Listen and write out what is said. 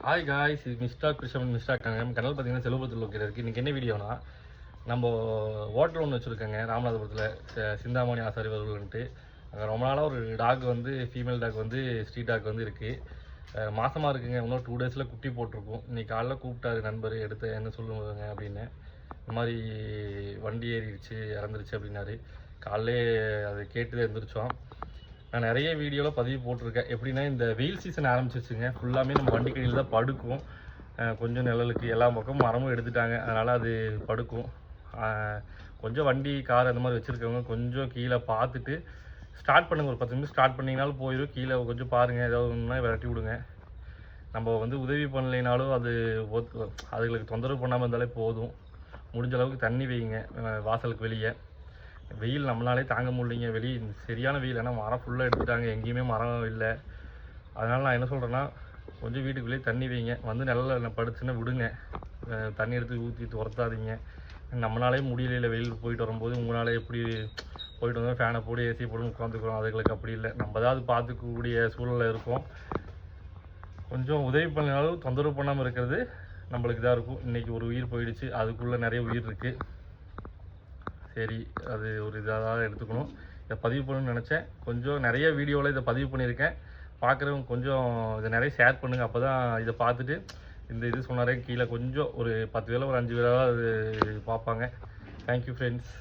Hi guys, இது மிஸ்டாக் கிருஷ்ணன் மிஸ்டாக் நம்ம கனல் பார்த்தீங்கன்னா செல்வபுரத்தில் லொக்கேட் இருக்குது. இன்றைக்கி என்ன வீடியோனா, நம்ம ஹோட்டல் ஒன்று வச்சுருக்கோங்க ராமநாதபுரத்தில், சிந்தாமணி ஆசாரி அவர்கள்ன்ட்டு. அங்கே ரொம்ப நாளாக ஒரு டாக் வந்து ஃபீமேல் டாக் வந்து ஸ்ட்ரீட் டாக் வந்து இருக்குது. மாதமாக இருக்குங்க, இன்னும் 2 டேஸில் குட்டி போட்டிருக்கும். இன்றைக்கி காலைல கூப்பிட்டாரு நண்பர், எடுத்து என்ன சொல்லுவாங்க அப்படின்னு. இந்த மாதிரி வண்டி ஏறிடுச்சு இறந்துருச்சு அப்படின்னாரு. காலைலே அதை கேட்டு எழுந்திரிச்சோம். நான் நிறைய வீடியோவில் பதிவு போட்டிருக்கேன். எப்படின்னா, இந்த வெயில் சீசன் ஆரம்பிச்சிருச்சுங்க. ஃபுல்லாமே நம்ம வண்டி கடியில் தான் படுக்கும். கொஞ்சம் நிழலுக்கு எல்லா பக்கமும் மரமும் எடுத்துட்டாங்க, அதனால் அது படுக்கும். கொஞ்சம் வண்டி கார் அந்த மாதிரி வச்சுருக்கவங்க கொஞ்சம் கீழே பார்த்துட்டு ஸ்டார்ட் பண்ணுங்கள். ஒரு 10 நிமிஷம் ஸ்டார்ட் பண்ணிங்கனாலும் போயிடும். கீழே கொஞ்சம் பாருங்கள், ஏதாவது ஒன்றுனா விரட்டி விடுங்க. நம்ம வந்து உதவி பண்ணலைனாலும் அதுகளுக்கு தொந்தரவு பண்ணாமல் இருந்தாலே போதும். முடிஞ்ச அளவுக்கு தண்ணி வைங்க வாசலுக்கு வெளியே. வெயில் நம்மளாலே தாங்க முடியலைங்க. வெளியே சரியான வெயில். ஏன்னா மரம் ஃபுல்லாக எடுத்துட்டாங்க, எங்கேயுமே மரம் இல்லை. அதனால் நான் என்ன சொல்கிறேன்னா, கொஞ்சம் வீட்டுக்குள்ளேயே தண்ணி வைங்க. வந்து நல்லா படுத்துன்னா விடுங்க. தண்ணி எடுத்து ஊற்றி துரத்தாதீங்க. நம்மளாலே முடியல வெயில் போயிட்டு வரும்போது. உங்களால் எப்படி போயிட்டு வந்தால் ஃபேனை போட்டு ஏசி போட்டு உட்காந்துக்கிறோம். அதுகளுக்கு அப்படி இல்லை. நம்ம தான் அது பார்த்துக்கக்கூடிய சூழலில் இருக்கோம். கொஞ்சம் உதவி பண்ணினாலும் தொந்தரவு பண்ணாமல் இருக்கிறது நம்மளுக்கு இதாக இருக்கும். இன்றைக்கி ஒரு உயிர் போயிடுச்சு, அதுக்குள்ளே நிறைய உயிர் இருக்குது. சரி, அது ஒரு இதாக தான் எடுத்துக்கணும். இதை பதிவு பண்ணணும்னு நினச்சேன். கொஞ்சம் நிறைய வீடியோவில் இதை பதிவு பண்ணியிருக்கேன். பார்க்குறவங்க கொஞ்சம் இதை நிறைய ஷேர் பண்ணுங்கள். அப்போ தான் இதை பார்த்துட்டு இந்த இது சொன்னாரே கீழே கொஞ்சம் ஒரு 10 வேளை ஒரு 5 வேளை அது பார்ப்பாங்க. Thank you friends.